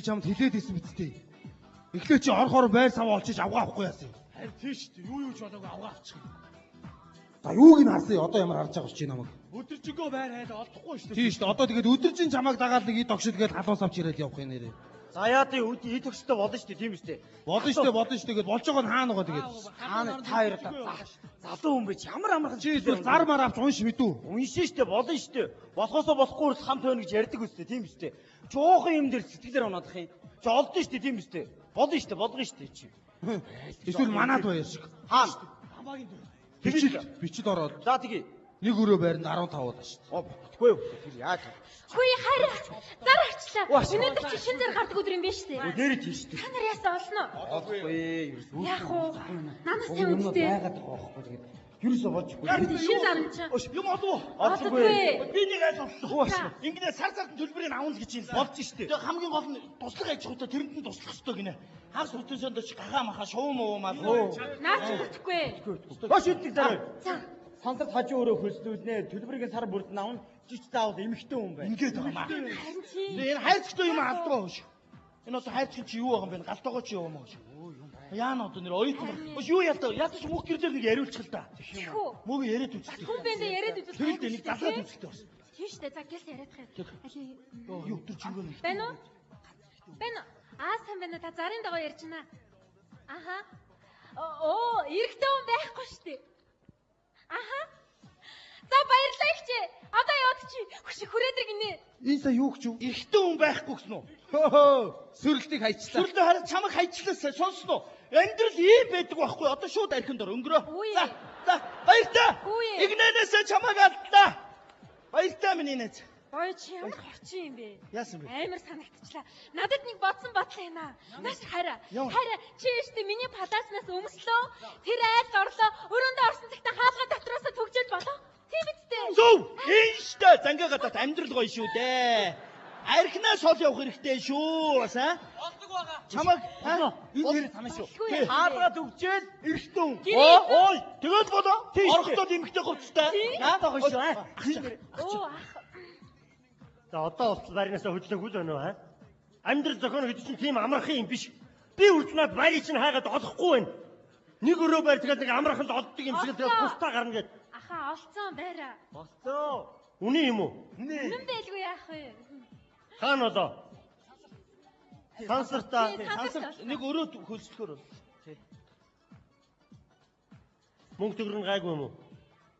би чамд хилээд исэн биз дээ. Эхлээ чи орохоор байр сав олчиж авгаа авахгүй яасан юм. Харин тийш дээ. Юу ч болоогүй авгаа авчих. За юуг нь харсан одоо ямар харж байгаа ч чи намайг. Өдөржингөө байр хайл олдохгүй шүү дээ. Тийм шүү дээ. Одоо тэгээд өдөржин чамайг дагаад нэг ид огшилгээд халуус авч ирээд явах юм нэрээ. За яа тий ид өгчтэй болно шүү дээ тийм үстэй. Болно шүү дээ тэгээд болж байгаа нь хаана байгаа тэгээд. Хаана та хоёр залуу хүн байж ямар амархан чи зар мар авч унш мэдүү. Уншин шүү дээ болно шүү дээ. Болохоосоо болохгүй ус хамт байна гэж ярьдаг үстэй тийм үстэй. Чуухан юм дээр сэтгэлээр унаадах юм. Чи олдсон шүү дээ тийм үстэй. Болно шүү дээ болгоно шүү дээ чи. Эсвэл манад баяр шиг. Хаана? Хамаагийн дээр. Бичид ороод. За тэгээ. Нэг өрөө байранд 15 удаа шүү дээ. Бодохгүй юу? Тэр яаж? Хөөе хайр. Зар авчлаа. Өнөөдөр чи шин зар гардаг өдөр юм байна шүү дээ. Дээр тийш дээ. Та нар яасан олно уу? Олохгүй. Яах вэ? Намаас сайн үстэй. Байгаад байгаа байхгүй тэгээд. Юусоо болчихгүй. Шин зар нь чи. Юм олов уу? Олдгүй. Би нэг айл олсон. Ингээд сар сард төлбөрийг авах гэж юм болж штэ. Тэгээ хамгийн гол нь туслах аж ахуйтай тэрэнд нь туслах ёстой гинэ. Хагас бүтээсэнд ч гахаа маха шуум уумаа. Наач өгөхгүй. Хөөш идэх дараа. За. Сансарт хажуу өрөө хөлслүүлнэ. Төлбөрийг сар бүрд навна. Жич заавал эмхтэй хүн байна. Ингээд байгаа маа. Харин чи. Энэ хайрцагтай юм алдгаа хөөш. Энэ бас хайрцаг чи юу байгаа юм бэ? Галтайгаа чи юу юм хөөш. Яана одоо нэр оюутан. Хөөш юу ядаа? Ядаж мөх гэрдэл нэг яриулчих л да. Мөг яриад үзлээ. Хүн бэндээ яриад үзвэл. Тэр нэг залгаад үзлээ бас. Тийм шүү дээ. За гэл яриад байгаа. Юу өдөржингөө нэг. Байна уу? Байна. Сайн байна. Та зарын дагуу ярьж байна. Аха. Оо, эрэгтэй хүн байхгүй шүү дээ. Аха. За баярлалаа ихчи. Одоо яваад чи хүрээдэг гинэ. Энэ сая юу гэж юу? Эрэгтэй хүн байхгүй гэсэн үү? Хөө. Сүрлтийг хайчлаа. Сүрлээ хараад чамайг хайчлаа сонсноо. Амьдрал ийм байдаг байхгүй. Одоо шууд архинд ор өнгөрөө. За баярлалаа. Игнэнээсээ чамайг алдлаа. Баярлалаа миний найз. Ой чи ямар хорчин юм бэ? Яасан бэ? Амар санагдчихлаа. Надад нэг бодсон бодлоо байна. Нааш хараа. Хараа чи өштэй миний паласнаас өмслөө. Тэр айлд орлоо. Өрөөндөө орсон цагта хаалга дотроосоо түгжэл болоо. Тийм үстэй. Зөв. Энэ штэ зангаа гадаад амьдрал гоё шүү дээ. Архинаас ол явах хэрэгтэй шүү. Бас Олдог байгаа. Чамайг энэ хэрэг санаа шүү. Алгүй. Хаалгаа төгчөөл эрэгтэй хүн. Гэрээ. Ой, тэгэл болоо. Орохдоо эмхтэй хувцтай. наадаа гоё шүү аа. Оо ах. За одоо болтол баринасаа хөдлөг үл өнөө аа. Амьдрал зохино гэдэг чинь тийм амархан юм биш. Би үрднээ барийг чинь хаагаад олохгүй байна. Нэг өрөө байр тэгээд нэг амархан л олддог юм шиг тэгээд бустаа гарна гэд. Аха олцсон байраа. Болцоо. Үний юм уу? Үнэн байлгүй яах вэ? Хаана болоо? Сансартаа. Нэг өрөө хөлслөхөр. Мөнгө төгрөн гайгүй юм уу?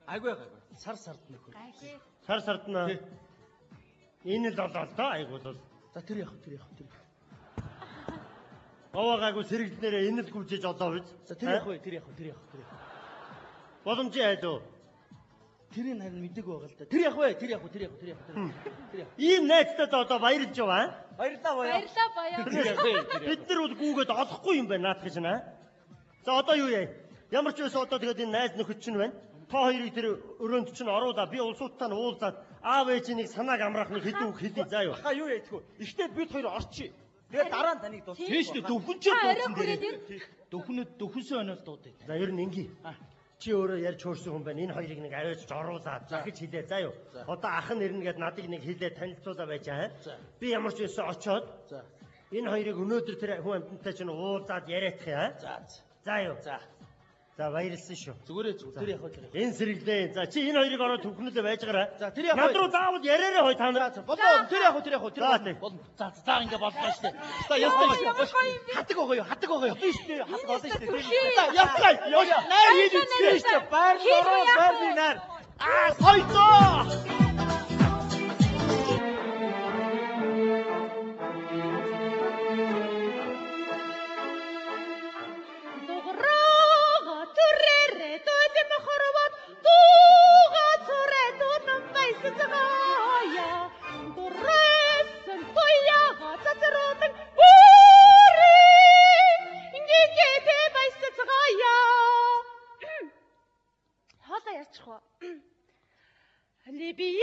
Айгүй. Сар сард нөхөр. Гайгүй. Сар сарднаа. Энэ л болоо л доо айгуул бол. За тэр яах. Оваагаагүй сэргэлднээрээ энэ л гүжиж олоо биз. За тэр яах. Боломжтой айдуу. Тэрийг харин мэдээг байгаа л да. Тэр яах. Ийм найзтай одоо баярлж яваа. Баярлаа баяа. Бид нар бол гүүгээд олохгүй юм байна наадах гэж наа. За одоо юу яа? Ямар ч байсан одоо тэгээд энэ найз нөхөд чинь байна. Та хоёрыг тэр өрөөнд чинь оруулаа. Би улсуудтай нь уулзаад аав ээжийн санааг амраах нэг хэдэн үг хэлье заа юу. Аха юу яадгүй. Ихтэй бид хоёр орчих. Тэгээд дараа нь таныг дуусна. Тийм шүү дээ. Дөхөнчөө дуудсан дээр. Дөхөнсөө өнөөл дуудъя. За ер нь ингийн. Чи өөрөө ярьж хуурсан хүн байна. Энэ хоёрыг нэг ариуж оруулаад захиж хэлээ заа юу. Одоо ах нь ирнэ гэд надыг нэг хэлээ танилцуулаа байж аа. Би ямар ч байсан очоод. Энэ хоёрыг өнөөдөр тэр хүн амьтантай чинь уулзаад яриадах юм аа. За юу. За баярлсан шүү. Зүгээрээ тэр яах вэ? Энэ сэргэлээ. За чи энэ хоёрыг ороод төвхнөлөө байж гараа. За тэр яах вэ? Над руу заавал яриараа хой та нар. Болоо тэр яах вэ? Болно. За ингэ боллоо штэ. За ястаа. Хатаг байгаа юу? Тийм штэ. Хатаг болно штэ. За ястаа. Наар хийж үзсэн штэ. Байр нар. Сойцоо. Либи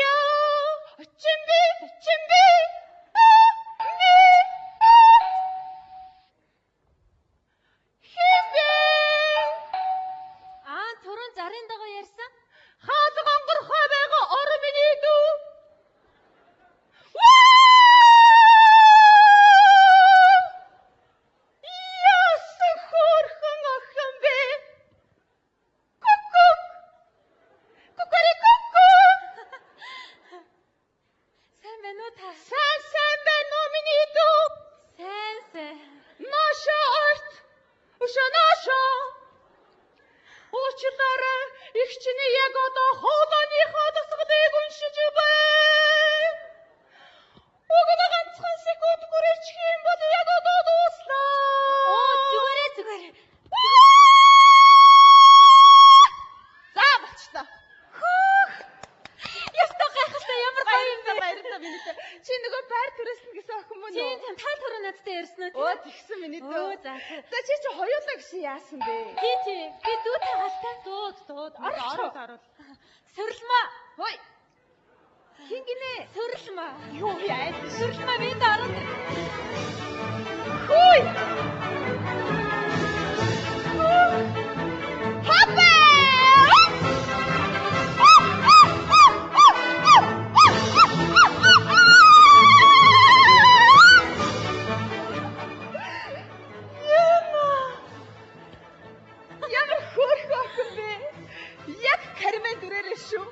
одоо хоолойныхоо тасгалыг уншиж байна. Уг нь ганцхан секунд хүрээчих юм бол яг одоо дууслаа. Оо зүгээр. За болчлоо. Ястаа гайхалтай ямар гоё юм бэ? Баярлалаа миний дөө. Чи нөгөө байр түрээсэн гэсэн охин мөн үү? Чи тал түрүү надтай ярьсан уу? Оо тэгсэн миний дөө. Оо за. За чи хоёулаа гэсэн яасан бэ? Би дүүтэй галтай дууд. Орол. Сөрөлмөө. Хой. Хин гинэ? Сөрөлмөө. Юу яа? Сөрөлмөө бинд ороод. Хүй. Хапа! Ямар хөөрхөн охин бэ? Яг кармен дүрээрээ шүү.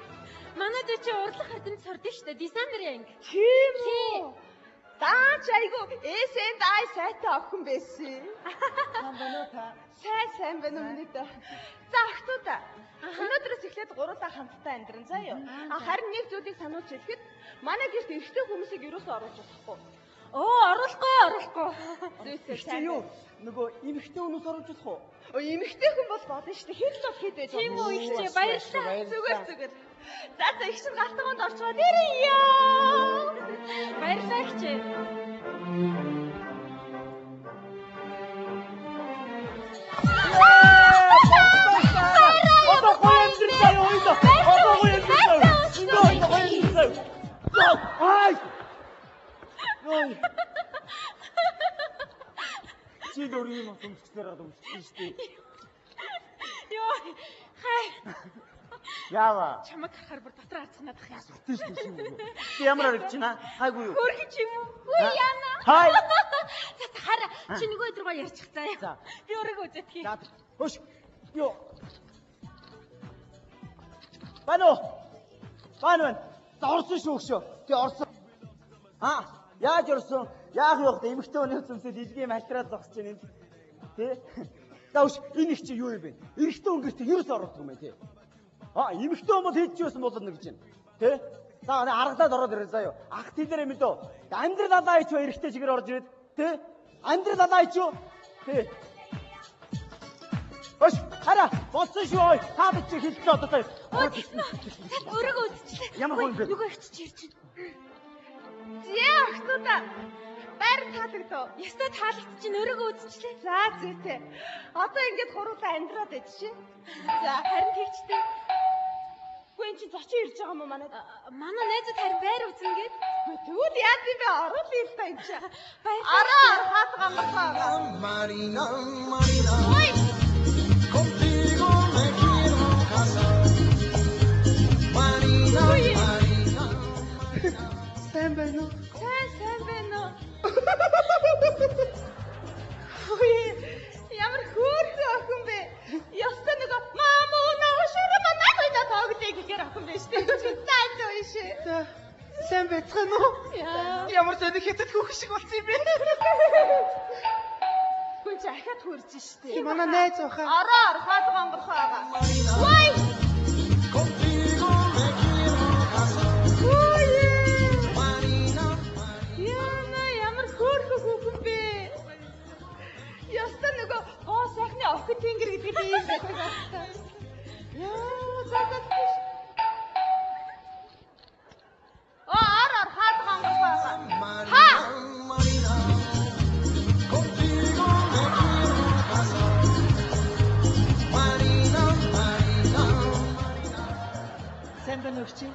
Манайд чи урлах харданд сурдсан шүү дээ. Дизайнер анги. Тийм үү? Даач айгу эсэнд ай сайтай охин байсан. Сайн байна уу миний дөө. За охтуудаа. Өнөөдрөөс эхлээд гурлаа хамтдаа амьдран заа юу. Харин нэг зүйлийг сануулж хэлэхэд манай гэрт эрэгтэй хүмүүсийг юусоо оруулж болохгүй. Оо, оруулахгүй. Зүйтэй сайн юу? Нөгөө эмэгтэй хүмүүс оруулж болох уу? Эмэгтэй хүн бол болно шүү дээ. Хэд л бол хэд байж Тийм үү, их чи баярлалаа. Зүгээр. За их шиг галтгоонд орчоод ирээ. Баярлалаа их чи. Одоо гоё амьдрал заяа ойдоо. Одоо гоё амьдрал. Ай! Ой. Чи дөр юм өмсгсээр гад өмссөн шүү дээ. Йоо. Хай. Яава. Чамаг харахаар бүр дотор хацганаад ах яасан. Тийм шүү дээ. Чи ямар харагдаж байна? Хайгүй юу? Хөрхөж юм уу? Үгүй яана. Хай. За хараа. Чи нөгөө өдрөгөө ярьчих заяа. За. Би өөрийгөө үзэтгэе. За. Хөш. Йоо. Бано. За орсон шүү өгшөө. Тий орсон. Яаж орсон? Яах вэ? Эмэгтэй хүний зүмсэд илгийн материал зогсож байна энэ. Тий? За өш энэ их чи юу юм бэ? Эрэгтэй хүн гэрт ерөөс орох юм бэ тий? Эмэгтэй хүн бол хэд ч байсан болно гэж байна. Тий? За аргалаад ороод ирээ заа юу. Ах тийлэрэ мэдөө. Амьдрал алаа ич эрэгтэй чигээр орж ирээд тий? Амьдрал алаа ич юу? Тий? Ош хараа болсон шүү ой. Та бид чи хэлчихээ одоо сая. Өөрийгөө үзчихлээ. Ямар хүн бэ? Нөгөө их чи ярьж байна. Зээ охтуудаа. Байр таалагдав. Ястаа таалагдчих чинь өөрийгөө үзчихлээ. За зүйтэй. Одоо ингэж гуруулаа амьдраад байж шин. За харин тэгчтэй. Гүн чи зочин ирж байгаа юм уу манайд? Манай найзууд харин байр үзэн гээд. Тэгвэл яа би оруулъя л та энэ чи. Баярлалаа. Араа хаад гамхаа. Ой. Contigo me quiero casar. Marina. Сайн байна уу? Ой, ямар хөөрхөн охин бэ? Ястаа нөгөө мамуу наашраа манайд тоглоё гэхээр охин байж тээ. Чи сайн дөө шээ. Сайн байцгаана уу? Яа. Ямар сони хэтэд хөөх шиг болсон юм бэ? Гүн чи ахаад хурж штэ. Манай найз охин. Араа хаад гамхаа байгаа. Ой. Contigo me quiero casar. Ой. Marina. Ямар хөөрхөн хүүхэн бэ? Ястаа нөгөө гоо сайхны охин тэнгэр гэдэг би юм байна. Яа, загад. Араа хаад гамхаа байгаа. Marina. Contigo me quiero casar. Marina. Сайн байна уу чи?